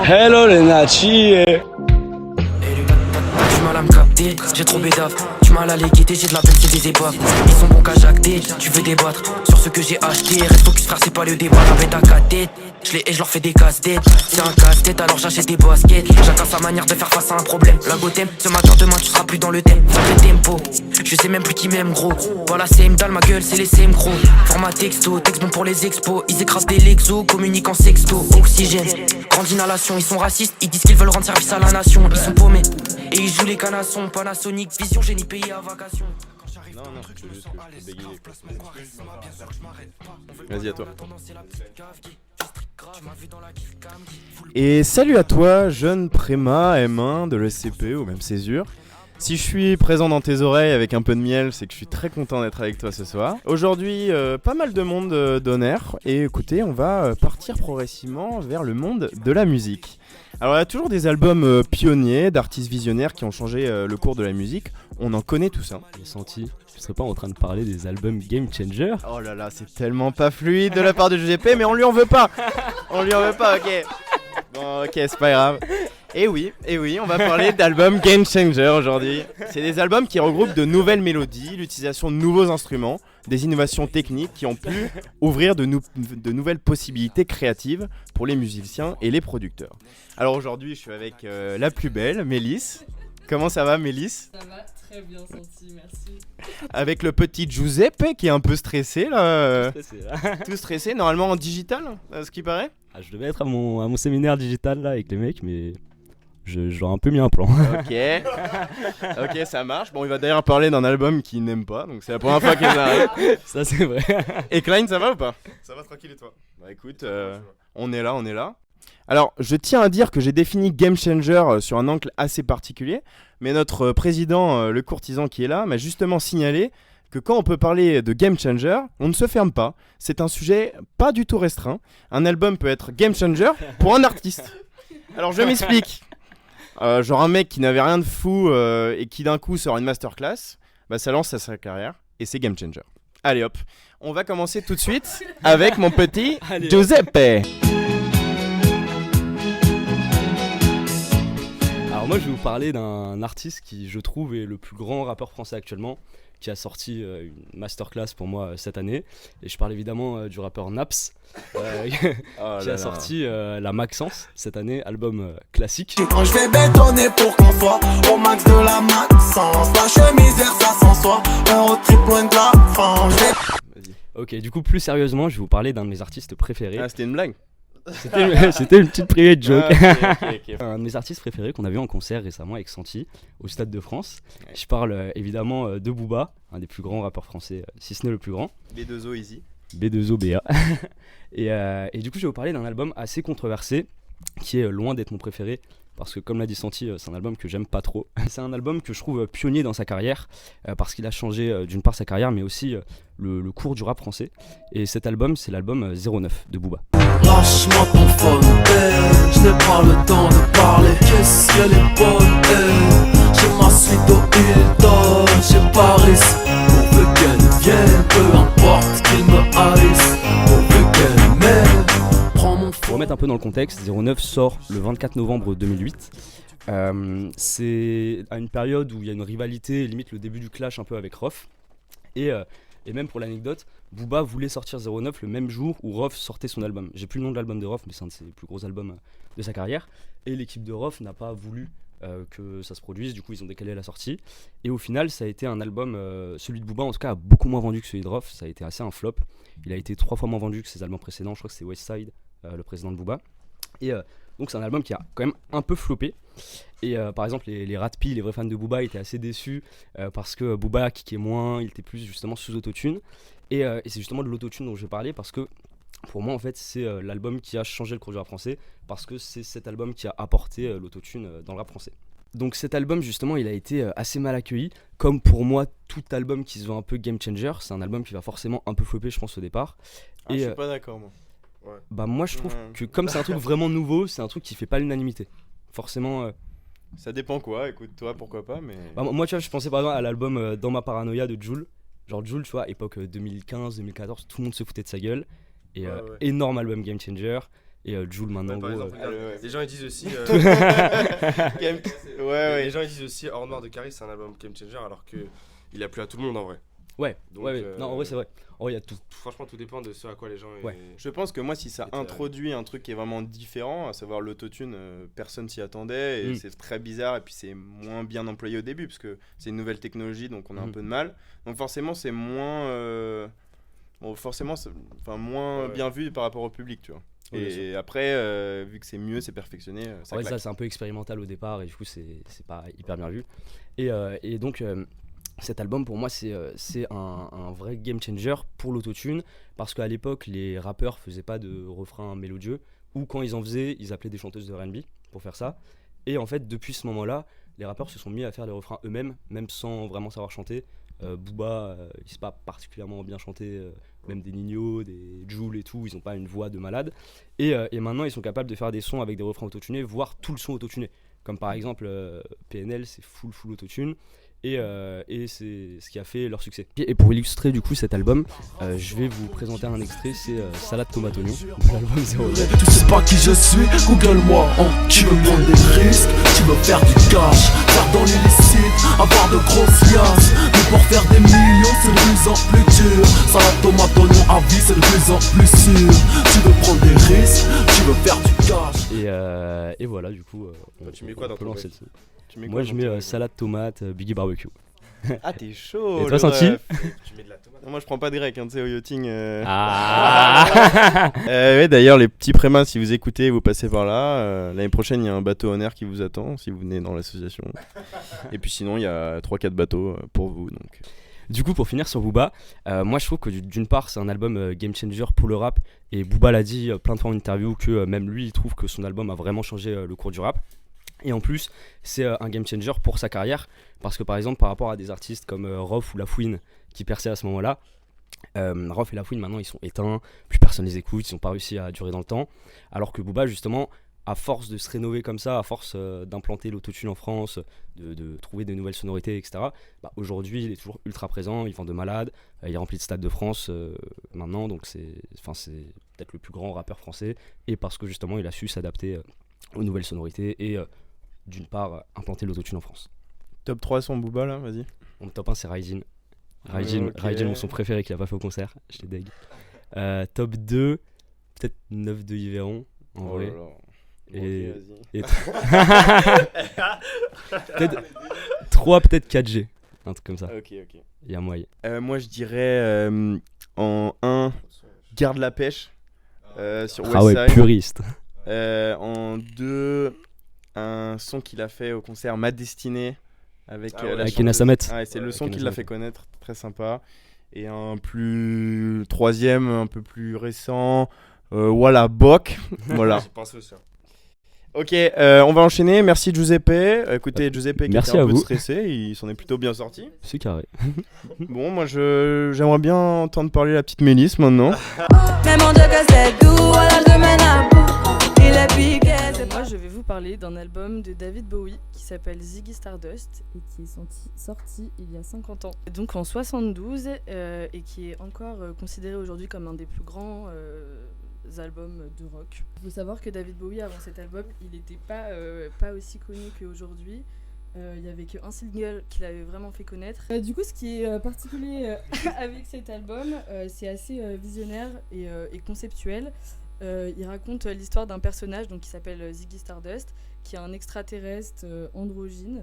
Hello les Nachi. Du mal à me capter, j'ai trop bédave. Du mal à les guider, j'ai de la peine, c'est des épaves. Ils sont bons qu'à jacter, tu veux débattre sur ce que j'ai acheté. Reste focus frère, c'est pas le débat, avec ta tête. Je les et je leur fais des casse-têtes. C'est un casse-tête, alors j'achète des baskets. Chacun sa manière de faire face à un problème. La go t'aime, ce matin, demain tu seras plus dans le thème. Sacré tempo, je sais même plus qui m'aime gros. Voilà c'est dalle, ma gueule c'est les CM gros. Format texto, texte bon pour les expos. Ils écrasent des Lexo, communiquent en sexto. Oxygène, grande inhalation, ils sont racistes. Ils disent qu'ils veulent rendre service à la nation. Ils sont paumés, et ils jouent les canassons. Panasonic, vision, génie payé à vacation. Non, c'est juste que je peux bégayer. Vas-y, à toi. Et salut à toi, jeune préma M1 de l'ESCP ou même Césure. Si je suis présent dans tes oreilles avec un peu de miel, c'est que je suis très content d'être avec toi ce soir. Aujourd'hui, pas mal de monde d'honneur. Et écoutez, on va partir progressivement vers le monde de la musique. Alors il y a toujours des albums pionniers d'artistes visionnaires qui ont changé le cours de la musique. On en connaît tous, hein. J'ai senti, tu serais pas en train de parler des albums Game Changer? Oh là là, c'est tellement pas fluide de la part de GGP, mais on lui en veut pas. On lui en veut pas, ok. Bon, ok, c'est pas grave. Et oui, on va parler d'albums Game Changer aujourd'hui. C'est des albums qui regroupent de nouvelles mélodies, l'utilisation de nouveaux instruments, des innovations techniques qui ont pu ouvrir de nouvelles possibilités créatives pour les musiciens et les producteurs. Alors aujourd'hui, je suis avec la plus belle, Mélisse. Comment ça va, Mélisse? Ça va très bien senti, merci. Avec le petit Giuseppe qui est un peu stressé là. Stressé. Tout stressé, normalement en digital, à ce qui paraît. Ah, je devais être à mon séminaire digital là avec les mecs, mais je leur ai un peu mis un plan. Ok, ça marche. Bon, il va d'ailleurs parler d'un album qu'il n'aime pas, donc c'est la première fois qu'il arrive. Ça c'est vrai. Et Klein, ça va ou pas? Ça va tranquille et toi? Bah écoute, on est là. Alors, je tiens à dire que j'ai défini Game Changer sur un angle assez particulier, mais notre président, le courtisan qui est là, m'a justement signalé que quand on peut parler de Game Changer, on ne se ferme pas. C'est un sujet pas du tout restreint. Un album peut être Game Changer pour un artiste. Alors, je m'explique. Genre un mec qui n'avait rien de fou et qui d'un coup sort une masterclass, bah ça lance sa carrière et c'est Game Changer. Allez hop, on va commencer tout de suite avec mon petit Giuseppe. Alors moi je vais vous parler d'un artiste qui je trouve est le plus grand rappeur français actuellement, qui a sorti une masterclass pour moi cette année, et je parle évidemment du rappeur Naps qui a sorti la Maxence cette année, album classique. Quand je vais bétonner pour qu'on soit au max de la Maxence, la chemise ça s'en soit, un road trip loin de la France. Ok, du coup plus sérieusement je vais vous parler d'un de mes artistes préférés. Ah, c'était une blague. C'était une petite privée de joke. Okay. Un de mes artistes préférés qu'on a vu en concert récemment avec Santi au Stade de France. Ouais. Je parle évidemment de Booba, un des plus grands rappeurs français, si ce n'est le plus grand. B2O Easy. B2O BA. et du coup je vais vous parler d'un album assez controversé qui est loin d'être mon préféré. Parce que comme l'a dit Santi, c'est un album que j'aime pas trop. C'est un album que je trouve pionnier dans sa carrière, parce qu'il a changé d'une part sa carrière, mais aussi le cours du rap français. Et cet album, c'est l'album 09 de Booba. Lâche-moi ton phone, je n'ai pas le temps de parler. Qu'est-ce qu'elle est bonne, j'ai ma suite au Hilton, chez Paris. Pourvu qu'elle vienne, peu importe qu'il me haïsse, pourvu qu'elle m'aime. Pour remettre un peu dans le contexte, 09 sort le 24 novembre 2008. C'est à une période où il y a une rivalité, limite le début du clash un peu avec Rof. Et même pour l'anecdote, Booba voulait sortir 09 le même jour où Rof sortait son album. J'ai plus le nom de l'album de Rof, mais c'est un de ses plus gros albums de sa carrière. Et l'équipe de Rof n'a pas voulu que ça se produise, du coup ils ont décalé la sortie. Et au final, ça a été un album, celui de Booba en tout cas a beaucoup moins vendu que celui de Rof. Ça a été assez un flop. Il a été 3 fois moins vendu que ses albums précédents. Je crois que c'est Westside, le président de Booba. Et donc c'est un album qui a quand même un peu floppé. Et par exemple les Ratpi, les vrais fans de Booba étaient assez déçus parce que Booba kickait moins, il était plus justement sous autotune. Et c'est justement de l'autotune dont je vais parler, parce que pour moi en fait c'est l'album qui a changé le cours du rap français, parce que c'est cet album qui a apporté l'autotune dans le rap français. Donc cet album justement il a été assez mal accueilli, comme pour moi tout album qui se veut un peu game changer. C'est un album qui va forcément un peu flopper je pense au départ. Je suis pas d'accord moi. Ouais. Bah moi je trouve que comme c'est un truc vraiment nouveau, c'est un truc qui fait pas l'unanimité. Forcément ça dépend quoi, écoute toi pourquoi pas, mais bah, moi tu vois je pensais par exemple à l'album Dans ma paranoïa de Jul. Genre Jul tu vois, époque 2015-2014, tout le monde se foutait de sa gueule. Et énorme album game changer. Et Jul maintenant, Ouais, par gros, exemple, regarde, les gens ils disent aussi les gens ils disent aussi Hors Noir de Caris c'est un album game changer alors que il a plu à tout le monde en vrai. ouais, Donc, ouais. Non, en vrai, c'est vrai. En vrai, il y a tout. Franchement tout dépend de ce à quoi les gens Ouais. Je pense que moi, si ça Et introduit un truc qui est vraiment différent, à savoir l'autotune, personne s'y attendait et c'est très bizarre et puis c'est moins bien employé au début parce que c'est une nouvelle technologie donc on a un peu de mal. Donc forcément, c'est moins, moins bien vu par rapport au public, tu vois. Ouais, bien Et après, vu que c'est mieux, c'est perfectionné, ça Ouais, claque. ça c'est un peu expérimental au départ et du coup c'est pas hyper bien vu. Et donc cet album pour moi c'est un vrai game changer pour l'autotune parce qu'à l'époque les rappeurs faisaient pas de refrain mélodieux ou quand ils en faisaient ils appelaient des chanteuses de R&B pour faire ça. Et en fait depuis ce moment-là les rappeurs se sont mis à faire les refrains eux-mêmes même sans vraiment savoir chanter. Booba il sait pas particulièrement bien chanter, même des Nino, des Jul et tout, ils ont pas une voix de malade. Et maintenant ils sont capables de faire des sons avec des refrains autotunés, voire tout le son autotuné. Comme par exemple PNL c'est full autotune. Et c'est ce qui a fait leur succès. Et pour illustrer du coup cet album, je vais vous présenter un extrait, c'est Salade Tomate Oignon de l'album 09. Tu sais pas qui je suis, Google-moi. Tu veux prendre des risques, tu veux faire du cash, faire dans l'illicite, avoir de grosses liasses. Mais pour faire des millions, c'est de plus en plus dur. Salade tomate oignon à vie, c'est de plus en plus sûr. Tu veux prendre des risques, tu veux faire du cash. Et voilà, du coup, tu mets quoi dans on peut ton lancer break dessus. Tu mets Moi quoi je dans mei ton- salade tomate, Biggie barbecue. Ah, t'es chaud. Et toi, le Santi ref. Tu mets de la tomate. Non, moi je prends pas de grec, tu sais, au yachting. Ah Ouais, d'ailleurs, les petits prémas, si vous écoutez, vous passez par là. L'année prochaine, il y a un bateau en air qui vous attend si vous venez dans l'association. Et puis sinon, il y a 3-4 bateaux pour vous. Donc. Du coup, pour finir sur Booba, moi je trouve que d'une part c'est un album game changer pour le rap. Et Booba l'a dit plein de fois en interview que même lui il trouve que son album a vraiment changé le cours du rap. Et en plus, c'est un game changer pour sa carrière. Parce que par exemple, par rapport à des artistes comme Rof ou La Fouine qui perçaient à ce moment-là, Rof et La Fouine maintenant ils sont éteints, plus personne les écoute, ils n'ont pas réussi à durer dans le temps. Alors que Booba justement, à force de se rénover comme ça, à force d'implanter l'autotune en France, de trouver de nouvelles sonorités, etc. Bah, aujourd'hui, il est toujours ultra présent, il vend de malade, il est rempli de stades de France maintenant, donc c'est peut-être le plus grand rappeur français. Et parce que justement, il a su s'adapter aux nouvelles sonorités et d'une part implanter l'autotune en France. Top 3 son Booba là, vas-y. Mon top 1 c'est Raijin. Raijin, mon son préféré qu'il a pas fait au concert, je l'ai deg. Top 2, peut-être 9 de Yveron en Oh vrai. là là. Bon, Et- ok, vas-y. Peut-être 3, peut-être 4G, un truc comme ça. Ok. Il y a moyen. Moi je dirais en 1, Garde la pêche sur Ah ouais, Westside. puriste. En 2, un son qu'il a fait au concert Ma Destinée avec Ah ouais, la avec chanteuse. Ina Samet. Ouais, c'est le Avec son Ina qui l'a Samet. fait connaître, très sympa. Et un plus 3ème, un peu plus récent, voilà, Bok. Voilà. J'ai pensé aussi. Ok, on va enchaîner. Merci Giuseppe. Écoutez, Giuseppe qui Merci était à un peu vous. stressé, il s'en est plutôt bien sorti. C'est carré. Bon, moi j'aimerais bien entendre parler la petite Mélisse maintenant. Mais mon Dieu que c'est doux, voilà je mène à bout. Il est piqué, c'est Moi, je vais vous parler d'un album de David Bowie qui s'appelle Ziggy Stardust et qui est sorti il y a 50 ans. Donc en 72 et qui est encore considéré aujourd'hui comme un des plus grands albums de rock. Il faut savoir que David Bowie, avant cet album, il n'était pas aussi connu qu'aujourd'hui. Il n'y avait qu'un single qui l'avait vraiment fait connaître. Du coup, ce qui est particulier avec cet album, c'est assez visionnaire et conceptuel. Il raconte l'histoire d'un personnage donc, qui s'appelle Ziggy Stardust, qui est un extraterrestre androgyne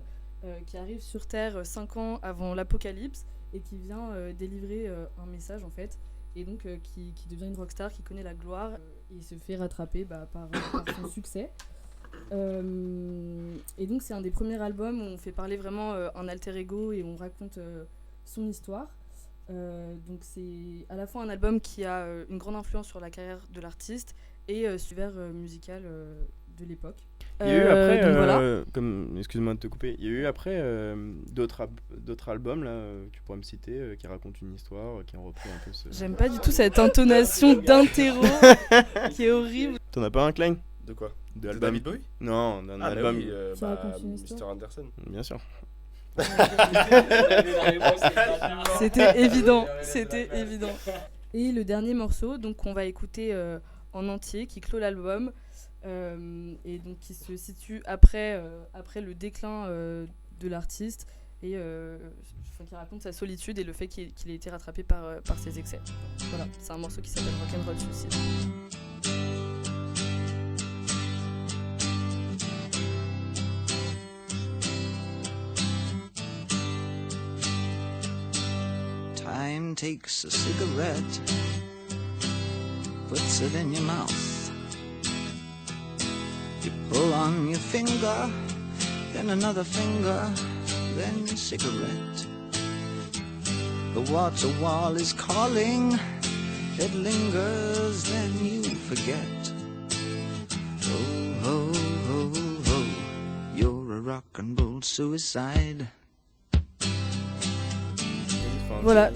qui arrive sur Terre 5 ans avant l'apocalypse et qui vient délivrer un message en fait. Et donc qui devient une rockstar, qui connaît la gloire et se fait rattraper par son succès. Et donc c'est un des premiers albums où on fait parler vraiment un alter ego et on raconte son histoire. Donc c'est à la fois un album qui a une grande influence sur la carrière de l'artiste et l'univers musical de l'époque. Il y a eu après, donc voilà. excuse-moi de te couper, il y a eu après d'autres albums là, tu pourrais me citer, qui racontent une histoire, qui ont repris un peu ce... J'aime pas du tout cette intonation d'interro qui est horrible. T'en as pas un, Klein? De quoi? De De album? David Bowie? Non, d'un Ah bah album, oui, Qui raconte une histoire. Mr. Anderson. bien sûr. C'était évident, c'était évident. Et le dernier morceau, donc qu'on va écouter en entier qui clôt l'album et donc qui se situe après le déclin de l'artiste et qui raconte sa solitude et le fait qu'il ait été rattrapé par ses excès. Voilà, c'est un morceau qui s'appelle Rock'n'Roll Suicide. Time takes a cigarette, puts it in your mouth. You pull on your finger, then another finger, then a cigarette. The water wall is calling, it lingers, then you forget. Oh, oh, oh, oh, you're a rock and roll suicide. Voilà,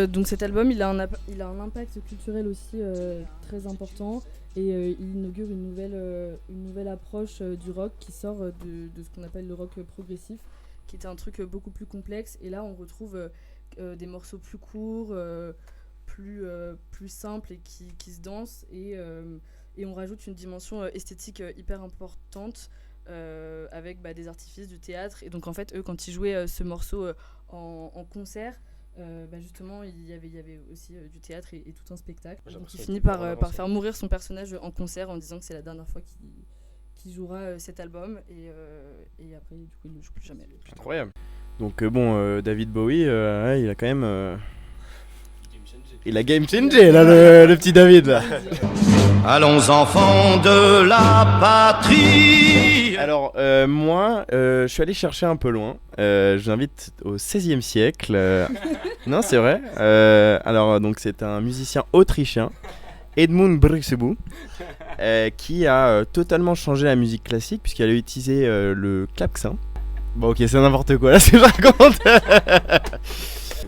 donc cet album il a un impact culturel aussi très important et il inaugure une nouvelle approche du rock qui sort de ce qu'on appelle le rock progressif, qui était un truc beaucoup plus complexe, et là on retrouve des morceaux plus courts, plus simples et qui se dansent, et on rajoute une dimension esthétique hyper importante avec des artifices, du théâtre, et donc en fait eux quand ils jouaient ce morceau en concert, justement il y avait aussi du théâtre et tout un spectacle. Donc il finit par faire mourir son personnage en concert en disant que c'est la dernière fois qu'il jouera cet album, et après du coup il ne joue plus jamais. Incroyable. Donc David Bowie, il a quand même... Il a game changé là, le petit David là. Allons enfants de la patrie. Alors moi, je suis allé chercher un peu loin. Je vous invite au XVIe siècle. Non, c'est vrai. Alors donc c'est un musicien autrichien, Edmund Brixebu, qui a totalement changé la musique classique puisqu'il a utilisé le clavecin. Bon ok, c'est n'importe quoi là ce que je raconte.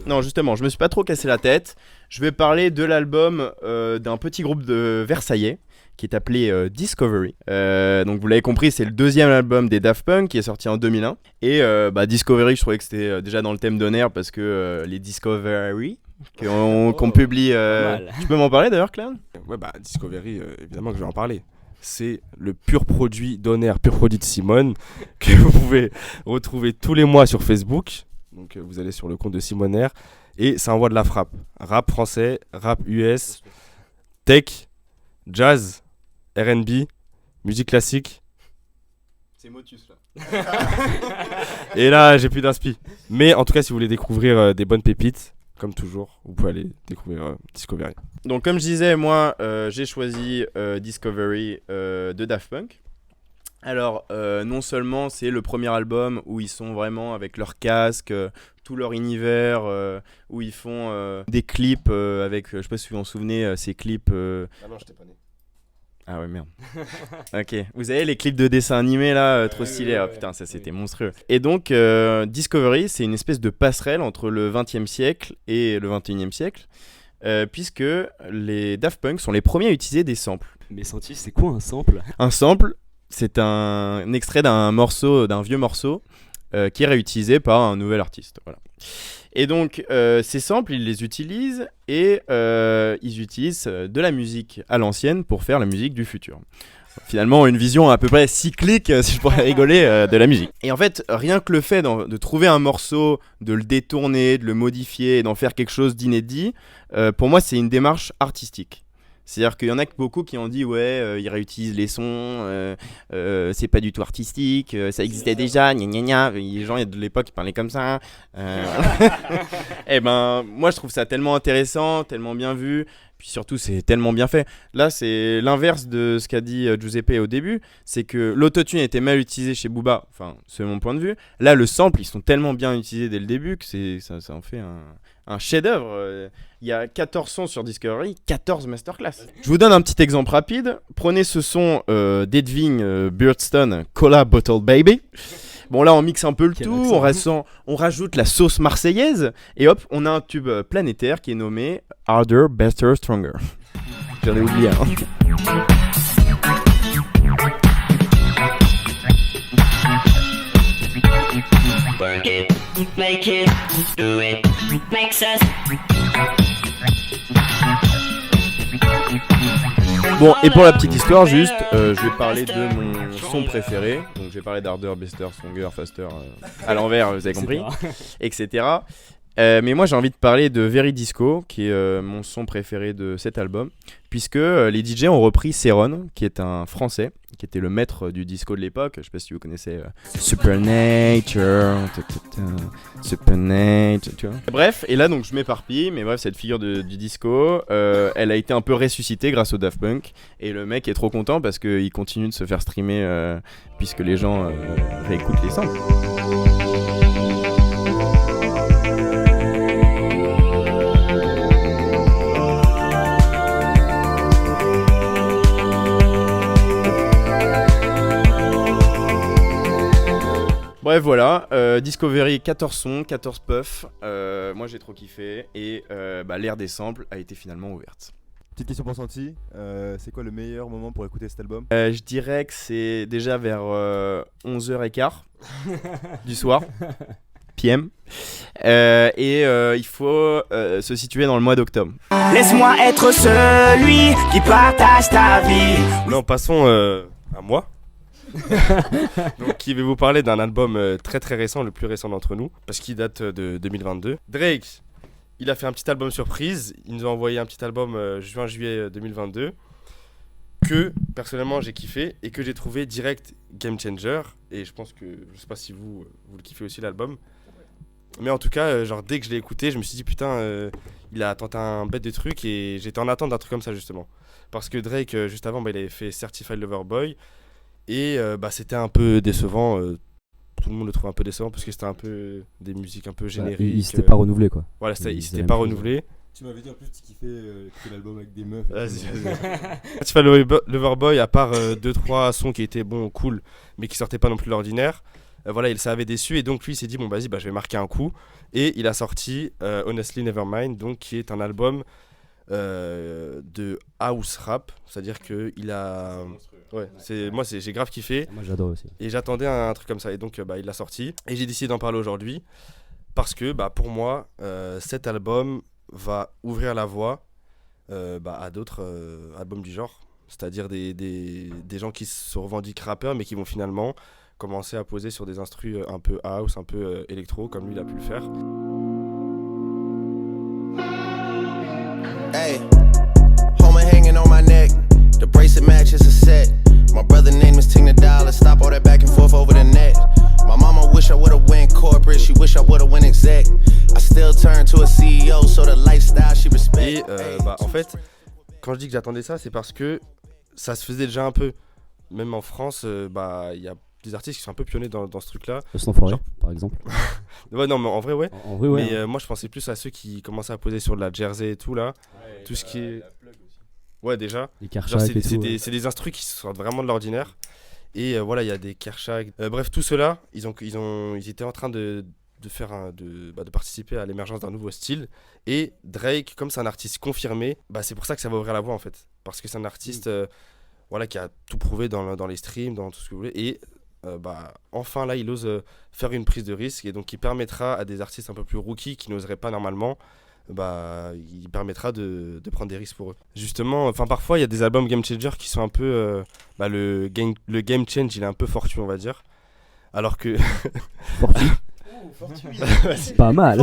Non, justement, je me suis pas trop cassé la tête. Je vais parler de l'album d'un petit groupe de Versaillais qui est appelé Discovery. Donc vous l'avez compris, c'est le deuxième album des Daft Punk qui est sorti en 2001. Et Discovery, je trouvais que c'était déjà dans le thème d'honneur parce que les Discovery qu'on publie... Tu peux m'en parler d'ailleurs, Claire ? Ouais, Discovery, évidemment que je vais en parler. C'est le pur produit d'honneur, pur produit de Simone, que vous pouvez retrouver tous les mois sur Facebook. Donc vous allez sur le compte de Simonaire et ça envoie de la frappe. Rap français, rap US, tech, jazz, R&B, musique classique. C'est Motus là. Et là j'ai plus d'inspi. Mais en tout cas si vous voulez découvrir des bonnes pépites, comme toujours, vous pouvez aller découvrir Discovery. Donc comme je disais, moi j'ai choisi Discovery de Daft Punk. Alors non seulement c'est le premier album où ils sont vraiment avec leur casque, tout leur univers, où ils font des clips avec, je sais pas si vous vous en souvenez, ces clips... Ah non, j'étais pas né. Ah ouais, merde. Ok, vous avez les clips de dessins animés là, trop stylés, putain ça c'était monstrueux. Et donc Discovery, c'est une espèce de passerelle entre le 20e siècle et le 21e siècle, puisque les Daft Punk sont les premiers à utiliser des samples. Mais Santi, c'est quoi un sample ? Un sample, c'est un extrait d'un vieux morceau qui est réutilisé par un nouvel artiste. Voilà. Et donc, ces samples, ils les utilisent et ils utilisent de la musique à l'ancienne pour faire la musique du futur. Finalement, une vision à peu près cyclique, si je pourrais rigoler, de la musique. Et en fait, rien que le fait de trouver un morceau, de le détourner, de le modifier et d'en faire quelque chose d'inédit, pour moi, c'est une démarche artistique. C'est-à-dire qu'il y en a beaucoup qui ont dit ils réutilisent les sons, c'est pas du tout artistique, ça existait déjà, gna gna gna. Les gens de l'époque ils parlaient comme ça. Et moi je trouve ça tellement intéressant, tellement bien vu, puis surtout c'est tellement bien fait. Là c'est l'inverse de ce qu'a dit Giuseppe au début, c'est que l'autotune était mal utilisé chez Booba, enfin c'est mon point de vue. Là le sample ils sont tellement bien utilisés dès le début que ça en fait un chef-d'œuvre. Il y a 14 sons sur Discovery, 14 masterclass. Je vous donne un petit exemple rapide. Prenez ce son d'Edwin Birdstone, Cola Bottle Baby. Bon là on mixe un peu le tout, on rajoute la sauce marseillaise et hop on a un tube planétaire qui est nommé Harder, Better, Stronger. J'en ai oublié un. Work it, make it, do it, makes us Bon, et pour la petite histoire, juste, je vais parler de mon son préféré. Donc, je vais parler d'Harder, Bester, Stronger, Faster, à l'envers, vous avez compris, etc. Mais moi, j'ai envie de parler de Very Disco, qui est mon son préféré de cet album, puisque les DJ ont repris Seron, qui est un Français, qui était le maître du disco de l'époque. Je sais pas si vous connaissez Supernature, Supernature, tu vois. Bref, et là, donc, je m'éparpille, mais bref, cette figure du disco, elle a été un peu ressuscitée grâce au Daft Punk, et le mec est trop content parce qu'il continue de se faire streamer, puisque les gens réécoutent les samples. Bref, voilà, Discovery, 14 sons, 14 puffs, moi j'ai trop kiffé, et l'ère des samples a été finalement ouverte. Petite question pour Santi, c'est quoi le meilleur moment pour écouter cet album ? Je dirais que c'est déjà vers 11h15 du soir, PM, et il faut se situer dans le mois d'octobre. Laisse-moi être celui qui partage ta vie. Non, passons à moi. Donc, qui vais vous parler d'un album très très récent, le plus récent d'entre nous, parce qu'il date de 2022. Drake, il a fait un petit album surprise. Il nous a envoyé un petit album juin-juillet 2022 que personnellement j'ai kiffé et que j'ai trouvé direct game changer. Et je pense que, je sais pas si vous le kiffez aussi l'album, mais en tout cas, genre dès que je l'ai écouté, je me suis dit putain, il a tenté un bête de truc et j'étais en attente d'un truc comme ça justement. Parce que Drake, juste avant, il avait fait Certified Lover Boy. Et c'était un peu décevant, tout le monde le trouvait un peu décevant parce que c'était un peu des musiques un peu génériques. Il s'était pas renouvelé quoi. Voilà, il s'était pas renouvelé. Tu m'avais dit en plus que tu kiffais l'album avec des meufs. Tu fais Loverboy, à part 2-3 sons qui étaient bons, cool, mais qui sortaient pas non plus de l'ordinaire. Voilà, ça avait déçu et donc lui il s'est dit bon vas-y, je vais marquer un coup. Et il a sorti Honestly Nevermind, donc qui est un album de house rap, c'est-à-dire que il a j'ai grave kiffé. Moi j'adore aussi. Et j'attendais un truc comme ça et donc il l'a sorti et j'ai décidé d'en parler aujourd'hui parce que pour moi cet album va ouvrir la voie à d'autres albums du genre, c'est-à-dire des gens qui se revendiquent rappeurs mais qui vont finalement commencer à poser sur des instrus un peu house, un peu électro comme lui il a pu le faire. Hey, homie hanging on my neck. The bracelet match is a set. My brother name is Ting the Dollar. Stop all that back and forth over the net. My mama wish I would've went corporate. She wish I would've went exec. I still turn to a CEO, so the lifestyle she respect. Et en fait, quand je dis que j'attendais ça, c'est parce que ça se faisait déjà un peu. Même en France, il y a des artistes qui sont un peu pionniers dans ce truc-là. Sans Forêt, par exemple. Ouais, non, mais en vrai, ouais. En vrai, ouais. Mais moi, je pensais plus à ceux qui commençaient à poser sur de la Jersey et tout, là. Ouais, tout ce qui est. Ouais, déjà. Les Kershak et tout. C'est des instrus qui sortent vraiment de l'ordinaire. Et voilà, il y a des Kershak. Bref, tout cela, ils étaient en train de participer à l'émergence d'un nouveau style. Et Drake, comme c'est un artiste confirmé, c'est pour ça que ça va ouvrir la voie, en fait. Parce que c'est un artiste qui a tout prouvé dans les streams, dans tout ce que vous voulez. Et enfin, là, il ose faire une prise de risque. Et donc, qui permettra à des artistes un peu plus rookies qui n'oseraient pas normalement, il permettra de prendre des risques pour eux. Justement, parfois il y a des albums game changer qui sont un peu le game change il est un peu fortuit, on va dire, alors que c'est pas mal.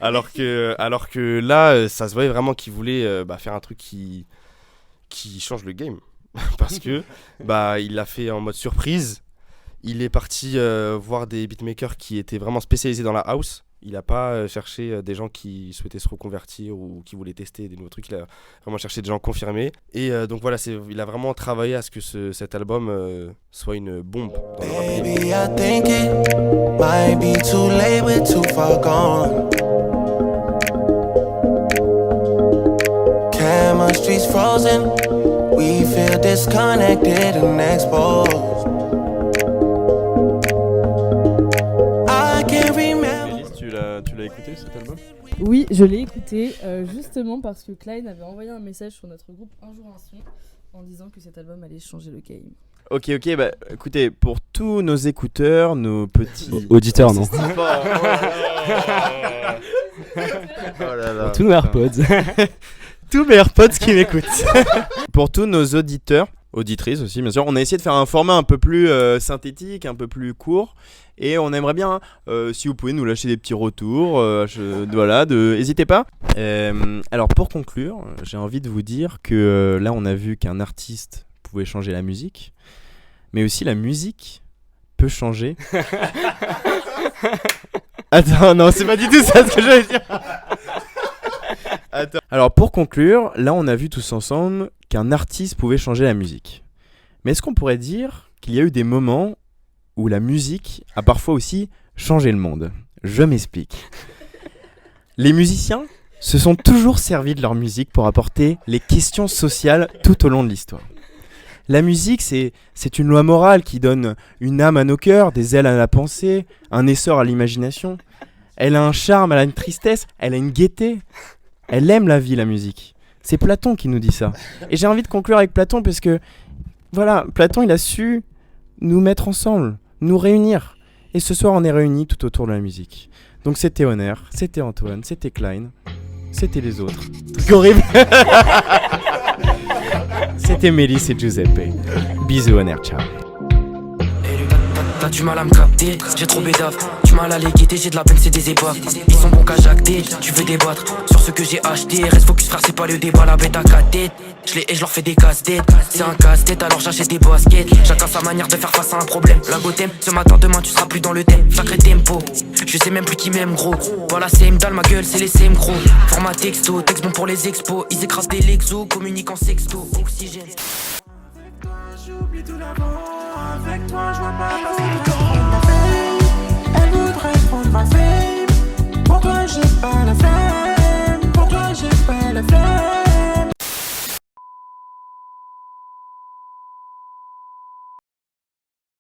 alors que là ça se voyait vraiment qu'il voulait faire un truc qui change le game parce que il l'a fait en mode surprise. Il est parti voir des beatmakers qui étaient vraiment spécialisés dans la house. Il n'a pas cherché des gens qui souhaitaient se reconvertir ou qui voulaient tester des nouveaux trucs. Il a vraiment cherché des gens confirmés. Et donc voilà, il a vraiment travaillé à ce que cet album soit une bombe dans le rap. Baby, I think it might be too late, we're too far gone. Chemistry's frozen. We feel disconnected and exposed. Tu l'as écouté cet album ? Oui, je l'ai écouté justement parce que Klein avait envoyé un message sur notre groupe Un jour un son en disant que cet album allait changer le game. Ok, écoutez, pour tous nos écouteurs, nos petits... Auditeurs, non. Oh là là, tous nos AirPods. tous mes AirPods qui m'écoutent. Pour tous nos auditeurs, auditrices aussi bien sûr, on a essayé de faire un format un peu plus synthétique, un peu plus court. Et on aimerait bien, si vous pouvez nous lâcher des petits retours, n'hésitez pas. Alors pour conclure, j'ai envie de vous dire que là on a vu qu'un artiste pouvait changer la musique, mais aussi la musique peut changer. Attends, non, c'est pas du tout ça ce que j'allais dire. Attends. Alors pour conclure, là on a vu tous ensemble qu'un artiste pouvait changer la musique. Mais est-ce qu'on pourrait dire qu'il y a eu des moments où la musique a parfois aussi changé le monde? Je m'explique. Les musiciens se sont toujours servis de leur musique pour apporter les questions sociales tout au long de l'histoire. La musique, c'est une loi morale qui donne une âme à nos cœurs, des ailes à la pensée, un essor à l'imagination. Elle a un charme, elle a une tristesse, elle a une gaieté. Elle aime la vie, la musique. C'est Platon qui nous dit ça. Et j'ai envie de conclure avec Platon parce que, voilà, Platon, il a su nous mettre ensemble, nous réunir. Et ce soir, on est réunis tout autour de la musique. Donc c'était Honor, c'était Antoine, c'était Klein, c'était les autres. Truc horrible. C'était Mélisse et Giuseppe. Bisous Honor, ciao. T'as du mal à me capter, j'ai trop bédave. Du mal à les guider, j'ai de la peine, c'est des épaves. Ils sont bons qu'à jacter, tu veux débattre sur ce que j'ai acheté. Reste focus frère, c'est pas le débat, la bête à 4 têtes. Je leur fais des casse-têtes. C'est un casse-tête, alors j'achète des baskets. Chacun sa manière de faire face à un problème. La go t'aime, ce matin, demain tu seras plus dans le thème. Sacré tempo, je sais même plus qui m'aime gros. Voilà c'est dalle, ma gueule c'est les CM gros. Format texto, texte bon pour les expos. Ils écrasent des Lexo, communiquent en sexto. Oxygène. J'oublie tout d'abord. Avec toi, je vois pas passer le temps. Elle voudrait prendre ma fame. Pour toi, j'ai pas la fame.